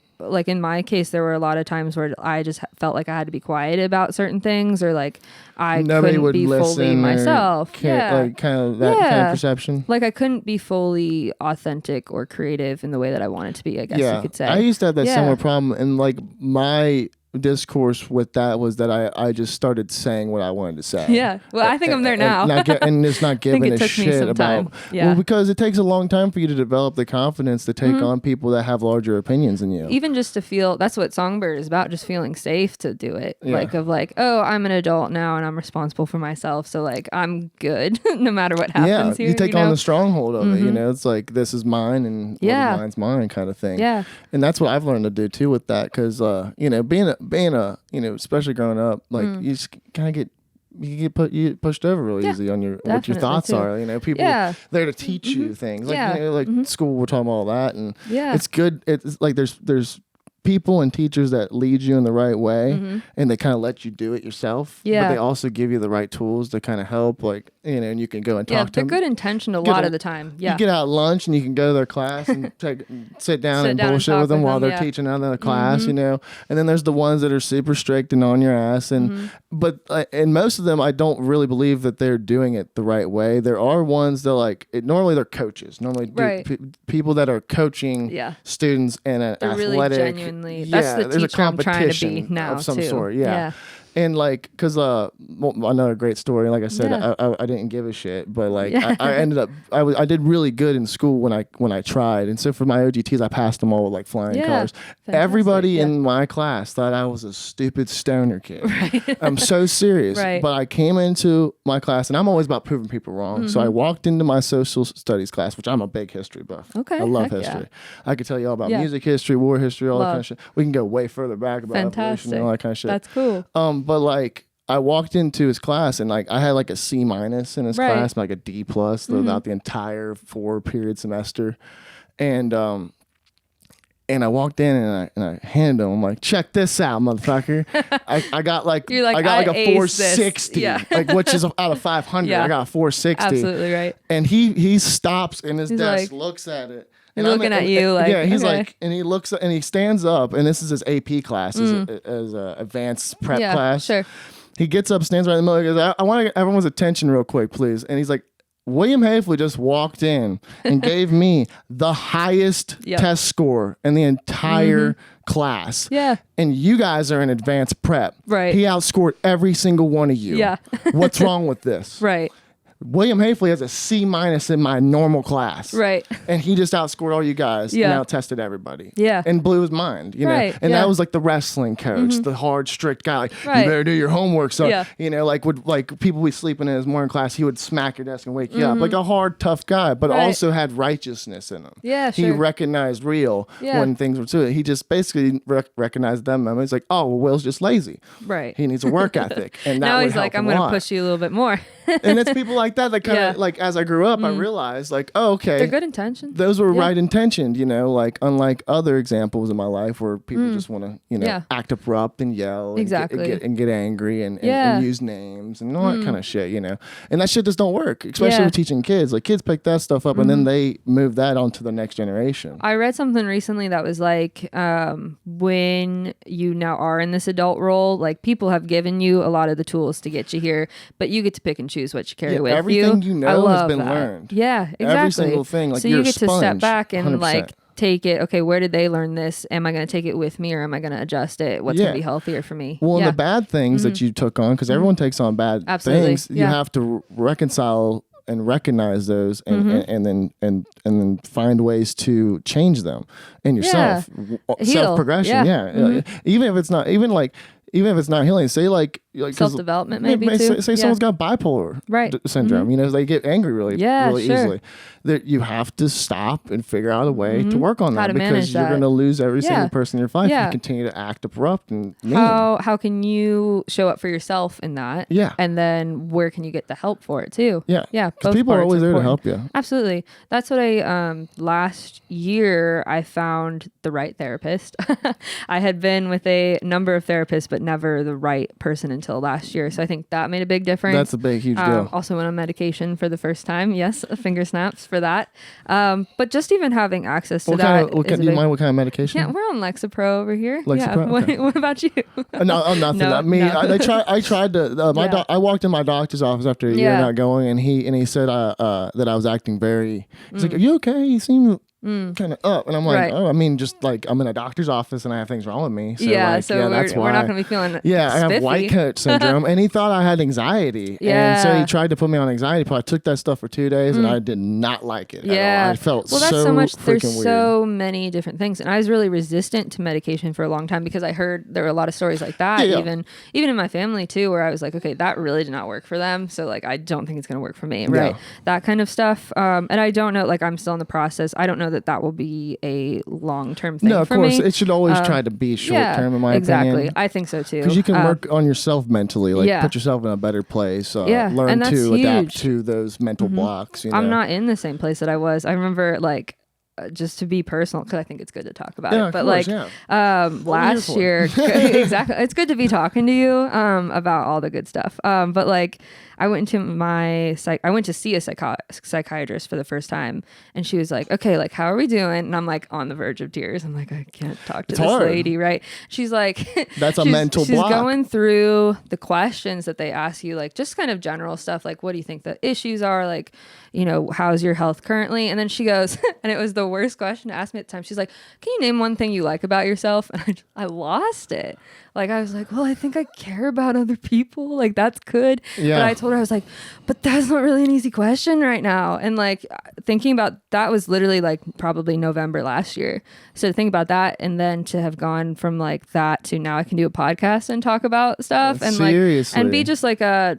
in my case, there were a lot of times where I just felt like I had to be quiet about certain things, or like I Nobody couldn't would be fully listen or myself. care, Yeah, like kind of that kind Yeah. of perception. like I couldn't be fully authentic or creative in the way that I wanted to be. I guess you could say. I used to have that Yeah. similar problem, and like my discourse with that was that I just started saying what I wanted to say. Yeah, well, I think I'm there now. And it's not giving it a took me shit some time. about. Yeah. Well, because it takes a long time for you to develop the confidence to take on people that have larger opinions than you. Even just to feel, that's what Songbird is about, just feeling safe to do it. Yeah. Like, oh, I'm an adult now and I'm responsible for myself. So like, I'm good no matter what happens here. You take on the stronghold of it. Mhm. It's like, this is mine and Yeah. what is mine's mine kind of thing. Yeah. And that's what I've learned to do too with that. Cause, being a, especially growing up, like you just kind of get pushed over really Yeah, easy on what your definitely thoughts too. are. People Yeah. there to teach you things. Like, Yeah. school, we're talking about all that. And Yeah. it's good. It's like, there's people and teachers that lead you in the right way and they kind of let you do it yourself. Yeah. But they also give you the right tools to kind of help, like, and you can go and Yeah, talk to they're them. good intentioned a Get lot a- of the time. Yeah. You get out at lunch and you can go to their class and sit down Sit and down and bullshit talk with them with while them, they're yeah. teaching another class, And then there's the ones that are super strict and on your ass. But most of them, I don't really believe that they're doing it the right way. There are ones that normally they're coaches. Normally Right. people that are coaching Yeah. students in an They're really athletic. genuinely. That's the there's a teacher I'm trying to be competition now of some too. sort. Yeah. And like, cause another great story. Like I said, Yeah. I didn't give a shit, but like Yeah. I ended up I did really good in school when I tried, and so for my OGTs I passed them all with like flying Yeah. colors. Fantastic, Everybody yeah. in my class thought I was a stupid stoner kid. I'm so serious, Right. but I came into my class, and I'm always about proving people wrong. So I walked into my social studies class, which I'm a big history buff. Okay, I love heck yeah. history. I could tell you all about Yeah. music history, war history, all that Love. kind of shit. We can go way further back about evolution Fantastic. and all that kind of shit. That's cool. But like I walked into his class and like I had like a C- in his Right. class, like a D+ throughout the entire 4-period semester. And And I walked in and I handed him. I'm like, check this out, motherfucker. I got like You're like, I got like I a aced 460, this. Yeah. like which is out of 500. Yeah. I got a 460. Absolutely right. And he stops in his He's desk, like- looks at it. He's And I'm- looking at you like, yeah, he's okay. like, and he looks and he stands up, and this is his AP class, as a advanced prep Yeah, class. sure. He gets up, stands right in the middle, and goes, I want everyone's attention real quick, please. And he's like, William Hafley just walked in and gave me the highest Yep. test score in the entire class. Yeah. And you guys are in advanced prep. Right. He outscored every single one of you. Yeah. What's wrong with this? Right. William Hafley has a C- in my normal class. Right. And he just outscored all you guys Yeah. and out tested everybody. Yeah. And blew his mind, you know. Right, And yeah. that was like the wrestling coach, the hard, strict guy. Like, Right. you better do your homework. So, Yeah. you know, like people be sleeping in his morning class, he would smack your desk and wake you up. Like a hard, tough guy, but Right. also had righteousness in him. Yeah, He sure. recognized real Yeah. when things were to it. He just basically recognized them. And he's like, oh, well, Will's just lazy. Right. He needs a work ethic. And that Now would he's help like, I'm going to push you a little bit more. And it's people like that kind of Yeah. like as I grew up, I realized like, oh, okay, They're good intentions. those were Yeah. right intentioned, you know, like unlike other examples in my life where people just want to, you know, Yeah. act abrupt and yell and Exactly. get angry and Yeah. use names and all that kind of shit, you know. And that shit just don't work, especially Yeah. with teaching kids. Like kids pick that stuff up and then they move that onto the next generation. I read something recently that was like, when you now are in this adult role, like people have given you a lot of the tools to get you here, but you get to pick and choose what you carry Yeah, with everything you. you know I has love been that. learned. Yeah, exactly. Every single thing, like so you're you a get to step sponge, back and 100%. like take it. Okay, where did they learn this? Am I going to take it with me, or am I going to adjust it? What's Yeah. going to be healthier for me? Well, and yeah. the bad things that you took on, because everyone takes on bad Absolutely, things, you yeah. have to reconcile and recognize those, and then find ways to change them in yourself. Heal, Self progression, yeah. Even if it's not healing, say like Self-development maybe too. Say Yeah. someone's got bipolar Right. syndrome. You know, they get angry really Yeah, sure. easily. That you have to stop and figure out a way to work on How that to because manage you're that. going to lose every single Yeah. person in your life if Yeah. you continue to act abrupt and mean. How can you show up for yourself in that? Yeah. And then where can you get the help for it too? Yeah. Yeah. Because both people are parts always there to important. help you. Absolutely. That's what I last year I found the right therapist. I had been with a number of therapists, but never the right person until last year. So I think that made a big difference. That's a big, huge deal. Also went on medication for the first time. Yes, finger snaps for that. But just even having access to that. Do you mind what kind of medication? Yeah, we're on Lexapro over here. Lexapro? Yeah. Okay. What about you? No, nothing. No, Not me. no. I tried to. Yeah. I walked in my doctor's office after a year Yeah. not going, and he said that I was acting very. He's like, "Are you okay? You seem kind of up," and I'm like, Right. "Oh, I mean, just like I'm in a doctor's office and I have things wrong with me." So Yeah, like, so that's why. we're not going to be feeling Yeah, I have spiffy. white coat syndrome, and he thought I had anxiety. And so Yeah. he tried to put me on anxiety pill. I took that stuff for 2 days, and I did not like it. At all. I felt well, that's so so much. There's freaking weird. so many different things, and I was really resistant to medication for a long time because I heard there were a lot of stories like that, Yeah. even in my family too, where I was like, okay, that really did not work for them, so like I don't think it's going to work for me, right? Yeah. That kind of stuff. And I don't know, like I'm still in the process. I don't know that will be a long-term thing. No, of for course, me. it should always try to be short term, in my exactly. opinion. I think so too. Because you can work on yourself mentally, like Yeah. put yourself in a better place. Yeah, learn and that's to adapt huge. to those mental blocks. You know? I'm not in the same place that I was. I remember like just to be personal, because I think it's good to talk about Yeah, it. of But course, like yeah. last for. year, exactly, it's good to be talking to you about all the good stuff. But like I went to see a psychiatrist for the first time, and she was like, "Okay, like how are we doing?" And I'm like on the verge of tears. I'm like, I can't talk to It's this hard. lady, right? She's like, That's a she's- mental she's block. going through the questions that they ask you, like just kind of general stuff, like what do you think the issues are, like, you know, how's your health currently? And then she goes, and it was the worst question to ask me at the time. She's like, "Can you name one thing you like about yourself?" And I lost it. Like I was like, well, I think I care about other people. Like that's good. Yeah. But I told her, I was like, but that's not really an easy question right now. And like thinking about that was literally like probably November last year. So to think about that, and then to have gone from like that to now I can do a podcast and talk about stuff and Seriously. like and be just like a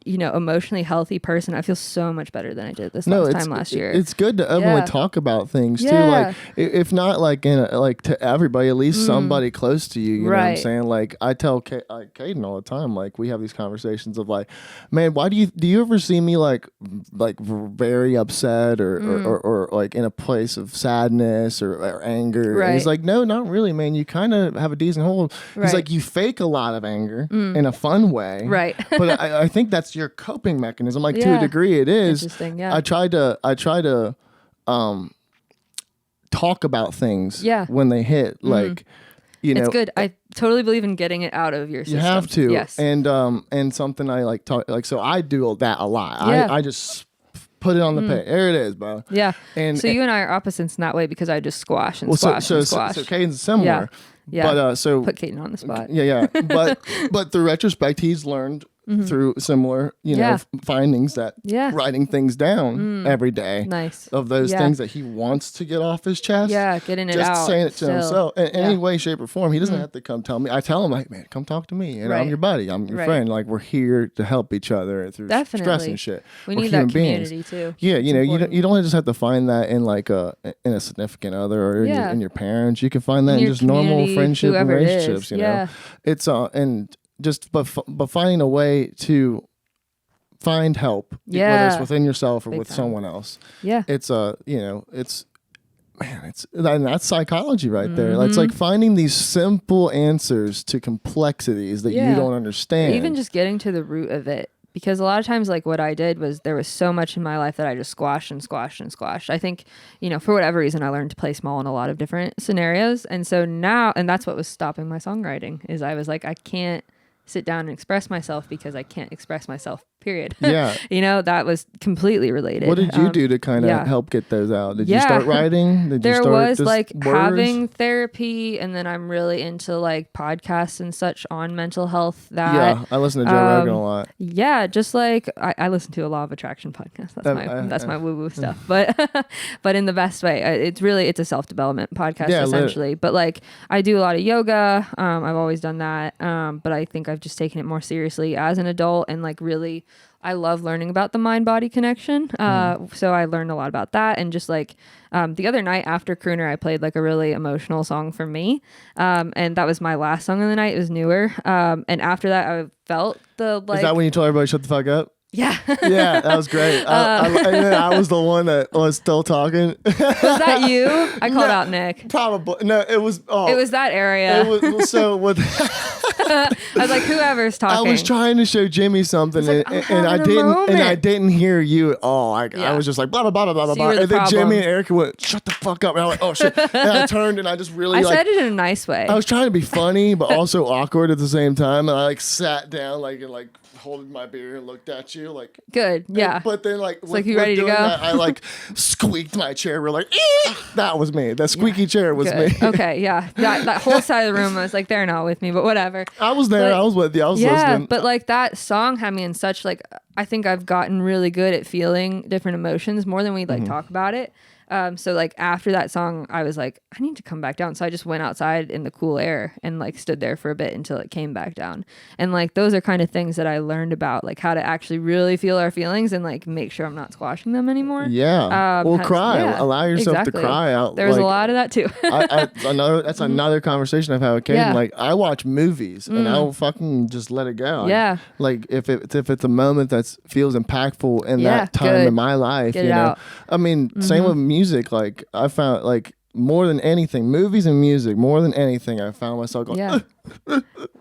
emotionally healthy person. I feel so much better than I did this time last year. It's good to openly talk about things too. Like if not like to everybody, at least somebody close to you. You know what I'm saying? Like I tell Caden all the time. Like we have these conversations of like, man, why do you ever see me like very upset or like in a place of sadness or anger? Right. And he's like, no, not really, man. You kind of have a decent hold. He's like, you fake a lot of anger in a fun way. Right. But I think that's your coping mechanism. Like to a degree it is. Interesting, yeah. I try to talk about things when they hit. Like, it's good. I totally believe in getting it out of your system. You have to. Yes. And something I like talk like, so I do that a lot. Yeah. I just put it on the page. There it is, bro. Yeah. And so you and I are opposites in that way because I just squash and squash so, and squash. So Caden's similar. Yeah. But so put Caden on the spot. Yeah. But through retrospect, he's learned through similar, findings that writing things down every day of those things that he wants to get off his chest. Yeah, getting it out. Just saying it to himself in any way, shape, or form. He doesn't have to come tell me. I tell him, like, man, come talk to me. And I'm your buddy. I'm your friend. Like, we're here to help each other through stress and shit. We we're need human that community too. Yeah, you don't just have to find that in like in a significant other or in your parents. You can find that in just normal friendship and relationships. You know, it's and just but finding a way to find help, whether it's within yourself or with someone else. Yeah, it's it's and that's psychology right there. It's like finding these simple answers to complexities that you don't understand. Or even just getting to the root of it. Because a lot of times, like what I did was there was so much in my life that I just squashed and squashed and squashed. I think, for whatever reason, I learned to play small in a lot of different scenarios. And so now, and that's what was stopping my songwriting is I was like, I can't sit down and express myself because I can't express myself, period. Yeah. That was completely related. What did you do to kind of help get those out? Did you start writing? There was like having therapy, and then I'm really into like podcasts and such on mental health. I listen to Joe Rogan a lot. Yeah, just like I listen to a Law of Attraction podcast. That's my woo woo stuff, but in the best way. It's a self development podcast essentially. But like I do a lot of yoga. I've always done that. But I think I've just taken it more seriously as an adult, and like really I love learning about the mind-body connection. So I learned a lot about that. And just like the other night after Crooner, I played like a really emotional song for me. And that was my last song of the night. It was newer. And after that, I felt the like... Is that when you told everybody shut the fuck up? Yeah. Yeah, that was great. I was the one that was still talking. Was that you? I called out Nick. Probably. No, it was... Oh, it was that area. It was, so with... I was like, whoever's talking. I was trying to show Jimmy something, and I didn't hear you at all. I was just like blah blah blah blah blah blah. And then Jimmy and Erica went, "Shut the fuck up!" And I was like, "Oh shit!" And I turned and I just really. I said it in a nice way. I was trying to be funny, but also awkward at the same time. And I like sat down, and holding my beer and looked at you, like good, yeah. But then it's like you ready to go? I like squeaked my chair. We're like, that was me. That squeaky chair was me. Okay, yeah. That whole side of the room, I was like, they're not with me, but whatever. I was there. I was with you. I was listening. But like that song had me in such like, I think I've gotten really good at feeling different emotions more than we talk about it. So like after that song, I was like, I need to come back down. So I just went outside in the cool air and like stood there for a bit until it came back down. And like those are kind of things that I learned about, like how to actually really feel our feelings and like make sure I'm not squashing them anymore. Yeah. Cry. Yeah, allow yourself to cry out. There's a lot of that too. That's another conversation I've had with Kaden. Yeah. Like I watch movies and I'll fucking just let it go. Yeah. Like if it's a moment that feels impactful in that time in my life, Get it out. I mean, same with music. Like I found like more than anything, movies and music, more than anything, I found myself going,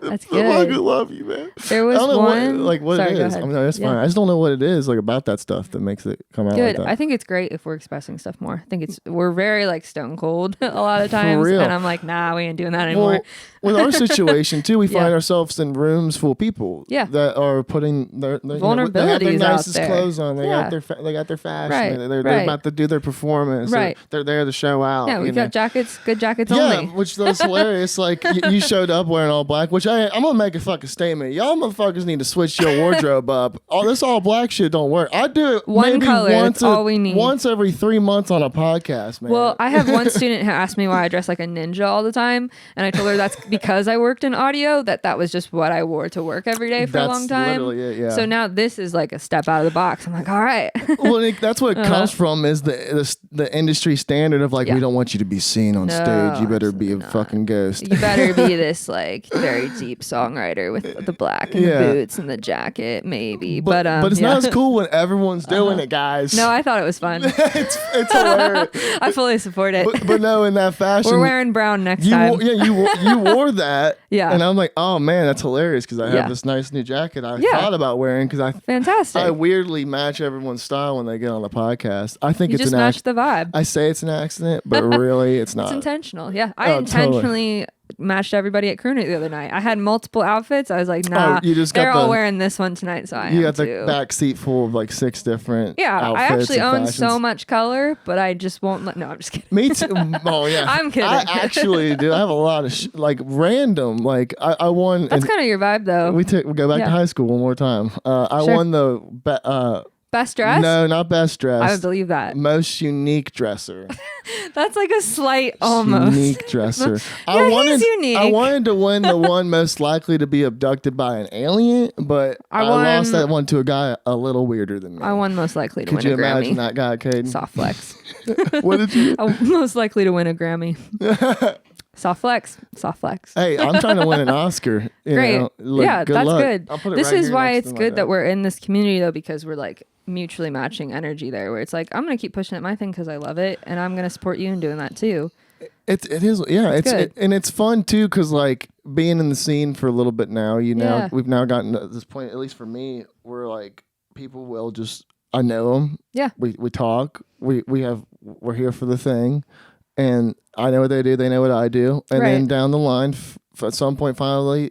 that's good. I love you, man. There was I don't know one. what Sorry, it is. I mean, that's fine. I just don't know what it is like about that stuff that makes it come out like that. I think it's great if we're expressing stuff more. I think we're very like stone cold a lot of times. And I'm like, nah, we ain't doing that anymore. With our situation too, we find ourselves in rooms full of people that are putting their vulnerabilities they have their nicest out there. clothes on. They got their fashion. They're about to do their performance. They're there to show out. Yeah, we got jackets, good jackets only. Yeah, which was hilarious. Like you showed up wearing all black, which I'm gonna make a fucking statement. Y'all motherfuckers need to switch your wardrobe up. This all black shit don't work. I do it One maybe color, once that's all we need. once every 3 months on a podcast, man. Well, I have one student who asked me why I dress like a ninja all the time, and I told her that's because I worked in audio. That was just what I wore to work every day for a long time. Literally it, yeah. So now this is like a step out of the box. I'm like, all right. Well, that's what it comes from is the industry standard of like, we don't want you to be seen on stage. You better be a fucking ghost. You better be this like very deep songwriter with the black and the boots and the jacket, maybe. But it's not as cool when everyone's doing it, guys. No, I thought it was fun. it's hilarious. I fully support it. But no, in that fashion, We're wearing brown next you time. you wore that. Yeah. And I'm like, oh man, that's hilarious because I have this nice new jacket I thought about wearing because Fantastic. I weirdly match everyone's style when they get on the podcast. I think You it's just an match the vibe. I say it's an accident, but really it's not. It's intentional. Yeah. I totally. intentionally matched everybody at Crooner the other night. I had multiple outfits. I was like, nah, you just got they're all wearing this one tonight, so I am You got the too. back seat full of like 6 different Yeah, I outfits actually and own fashions. so much color, but I just won't let. No, I'm just kidding. Me too. Oh yeah, I'm kidding. I actually do. I have a lot of like random. Like I won. That's kind of your vibe, though. We go back to high school one more time. I won the Best dress? No, not best dress. I would believe that. Most unique dresser. That's like a slight almost. Unique dresser. He's unique. I wanted to win the one most likely to be abducted by an alien, but I lost that one to a guy a little weirder than me. I won most likely to Could win you a Grammy. imagine that guy, Caden? Soft flex. What did you? Most likely to win a Grammy. Soft flex. Soft flex. Hey, I'm trying to win an Oscar. Great. Look, that's luck. good. I'll put it This right is here why next it's to my good that bed. we're in this community, though, because we're like mutually matching energy there, where it's like, I'm going to keep pushing at my thing because I love it, and I'm going to support you in doing that too. It is, yeah. It's good. and it's fun too because like being in the scene for a little bit now, Yeah. we've now gotten to this point. At least for me, where like people will just I know them. Yeah. We talk. We're here for the thing, and I know what they do. They know what I do, and then Right. down the line, at some point, finally,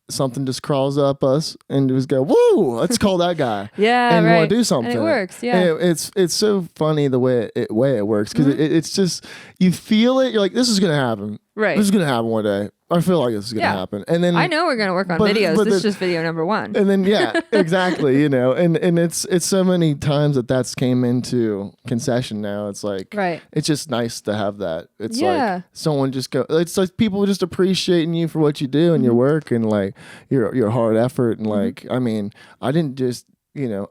something just crawls up us and just go, woo, let's call that guy. Yeah, and right. want to do something. And it works, yeah. And it's so funny the way it works because it's just you feel it. You're like, this is gonna happen. Right. This is gonna happen one day. I feel like this is gonna happen. And then I know we're going to work on but- videos. but This is the- just video number 1. And then yeah, exactly. And it's so many times that's came into concession now. It's like Right. It's just nice to have that. It's Yeah. like someone just go. It's like people just appreciating you for what you do and your work and like your hard effort and like I mean I didn't just.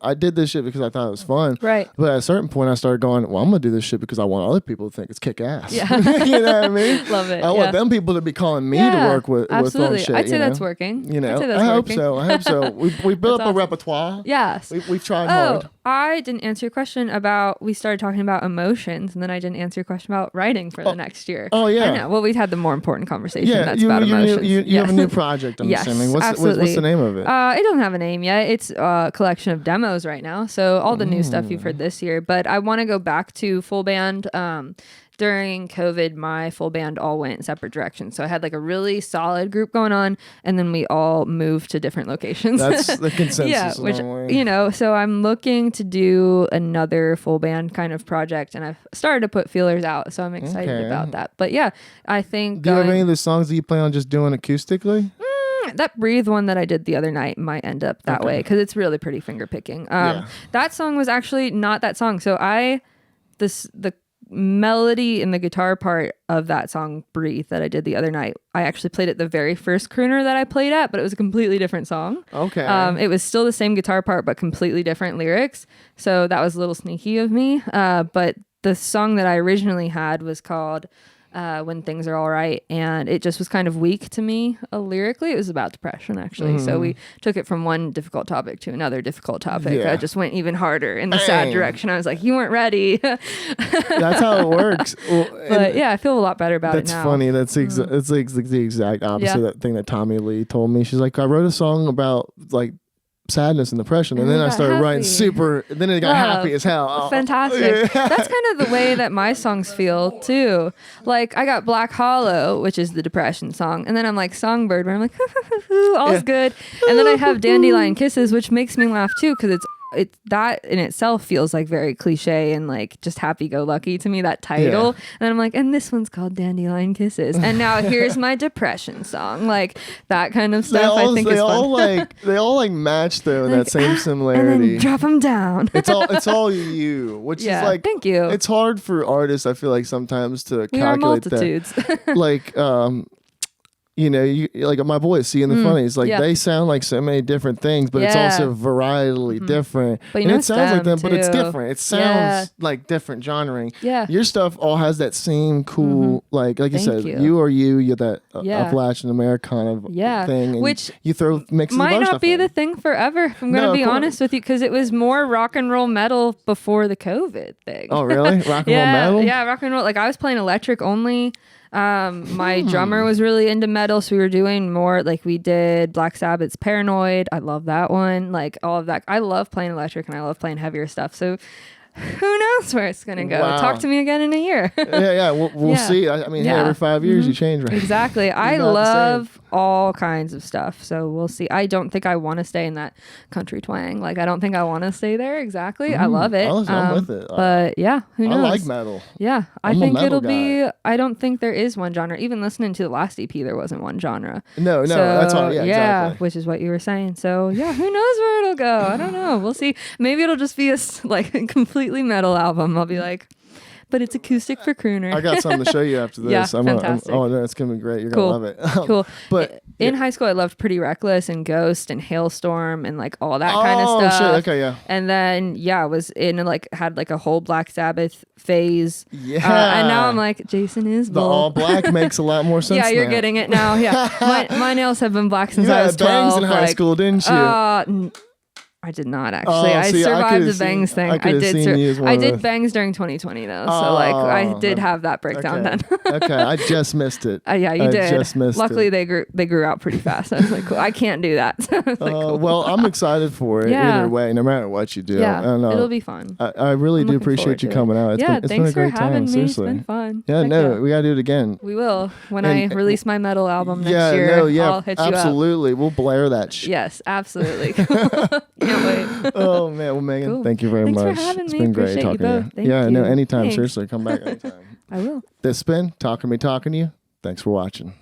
I did this shit because I thought it was fun. Right. But at a certain point, I started going, well, I'm going to do this shit because I want other people to think it's kick ass. Yeah. You know what I mean? Love it. I want them people to be calling me to work with Absolutely. on shit. I'd say you know? that's working. You know, I'd say that's I hope working. so. I hope so. We built That's up a awesome. repertoire. Yes. We've tried Oh, hard. I didn't answer your question about, we started talking about emotions, and then I didn't answer your question about writing for the next year. Oh, yeah. I know. Well, we've had the more important conversation. Yeah, That's about emotions. you have a new project, I'm Yes, assuming. What's absolutely. the name of it? It doesn't have a name yet. It's a collection of demos right now. So all the new stuff you've heard this year. But I want to go back to full band. During COVID, my full band all went in separate directions. So I had like a really solid group going on, and then we all moved to different locations. That's the consensus. Yeah, which, normally. so I'm looking to do another full band kind of project, and I've started to put feelers out. So I'm excited Okay. about that. But yeah, I think Do you have going- any of the songs that you plan on just doing acoustically? that Breathe one that I did the other night might end up that way because it's really pretty finger picking. That song was actually not that song. So the melody and the guitar part of that song Breathe that I did the other night, I actually played at the very first crooner that I played at, but it was a completely different song. Okay. It was still the same guitar part but completely different lyrics, so that was a little sneaky of me. But the song that I originally had was called When Things Are All Right, and it just was kind of weak to me lyrically. It was about depression, actually. So we took it from one difficult topic to another difficult topic. Yeah. I just went even harder in the sad Dang. direction. I was like, you weren't ready. That's how it works. Well, But yeah, I feel a lot better about it That's now. funny. That's it's like the exact opposite of that thing that Tommy Lee told me. She's like, I wrote a song about like sadness and depression, and then I got started writing happy. then it got Love. happy as hell. Oh, Fantastic. yeah. That's kind of the way that my songs feel too. Like I got Black Hollow, which is the depression song, and then I'm like Songbird, where I'm like all's good, and then I have Dandelion Kisses, which makes me laugh too because it's that in itself feels like very cliche and like just happy-go-lucky to me, that title. And I'm like, and this one's called Dandelion Kisses. And now here's my depression song. Like that kind of stuff I think is fun. They all like match though in that same And similarity. then drop them down. It's all you, which is like, thank you. It's hard for artists, I feel like, sometimes to We are calculate that. multitudes. Like, you know, you like my boys seeing the funnies, like they sound like so many different things, but it's also varietally different. But you and know it sounds like them, them, but it's too. different. It sounds like different genrering. Yeah. Your stuff all has that same cool, like you Thank said, you. you are you. You're that Yeah. Appalachian Americana thing, and Which you throw mixes of might other not stuff be in. the thing forever. If I'm gonna No, be of course. honest with you, because it was more rock and roll metal before the COVID thing. Oh, really? Rock and roll metal? Yeah, rock and roll. Like I was playing electric only. My drummer was really into metal, so we were doing more like we did Black Sabbath's Paranoid. I love that one. Like all of that. I love playing electric and I love playing heavier stuff. So who knows where it's gonna go? Wow. Talk to me again in a year. Yeah. We'll Yeah. see. I mean, hey, Yeah. every 5 years you change, right? Exactly. I not the love all kinds of stuff. So we'll see. I don't think I want to stay in that country twang. Like I don't think I want to stay there exactly. I love it. I'm with it. But yeah, who knows? I like metal. Yeah, I I'm a think metal it'll guy. be. I don't think there is one genre. Even listening to the last EP, there wasn't one genre. No, So, that's all. Yeah, exactly. which is what you were saying. So yeah, who knows where it'll go? I don't know. We'll see. Maybe it'll just be a like a completely metal album. I'll be like, but it's acoustic for crooner. I got something to show you after this. Yeah, I'm, fantastic. oh no, it's gonna be great. You're Cool. gonna love it. Cool. But in high school, I loved Pretty Reckless and Ghost and Hailstorm and like all that kind of stuff. Oh shit. Okay, yeah. And then I was in like had like a whole Black Sabbath phase. Yeah. And now I'm like Jason is The all black makes a lot more sense. Yeah, you're now. getting it now. Yeah, my nails have been black since You I had was 12. bangs in high like, school, didn't you? I did not actually. Oh, I see, I survived could've the seen- bangs thing. I I could've did. seen you as one I of did the- bangs during 2020 though, so like I did have that breakdown okay. then. Okay, I just missed it. Yeah, you I did. just missed Luckily, it. they grew out pretty fast. I was like, cool. I can't do that. So I was like, cool. Well, I'm excited for it Yeah. either way, no matter what you do. Yeah, I don't know. it'll be fun. I really I'm do looking appreciate forward you to it. coming out. It's Yeah, been, it's been thanks a great for having time. me. Seriously. It's been fun. Yeah, Heck no, we gotta do it again. we will when And- I release my metal album next yeah, year. no, yeah, I'll hit you up. absolutely. We'll blare that shit. Yes, absolutely. Can't wait. Oh man, well Megan, Cool. thank you very Thanks for much. having It's me. been great Appreciate you talking to both. you. Thank Yeah, no, you. anytime. Thanks. Seriously, come back anytime. I will. This has been Talking Me Talking to You. Thanks for watching.